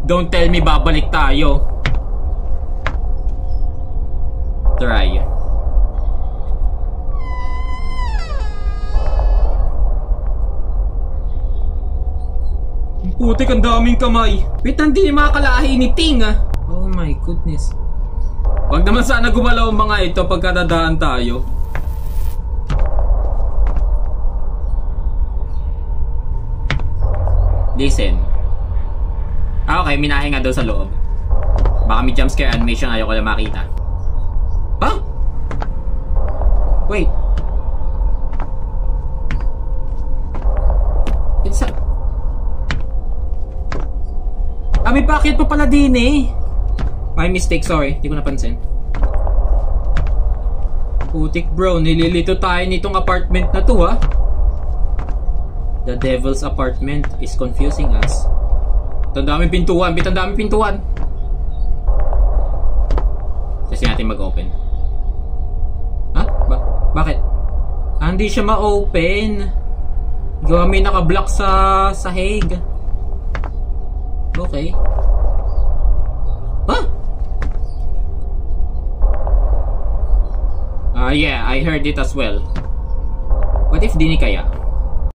Don't tell me babalik tayo. Try. Putik, ang daming kamay. Wait, hindi makakalahi ni Ting ah. Oh my goodness. Wag naman sana gumalaw ang mga ito pagkadadaan tayo. Listen. Okay, minahe nga daw sa loob. Baka may jumpscare animation, ayaw ko lang makita. Huh? Wait. It's a... may packet pa pala din eh. My mistake, sorry. Hindi ko napansin. Putik bro, nililito tayo nitong apartment na to ha. The devil's apartment is confusing us. Ang daming pintuan, ang daming pintuan. Kasi natin mag-open. Ha? Bakit? Hindi siya ma-open. Gawa may naka-block sa sahig. Okay. Huh? Yeah, I heard it as well. What if di ni kaya?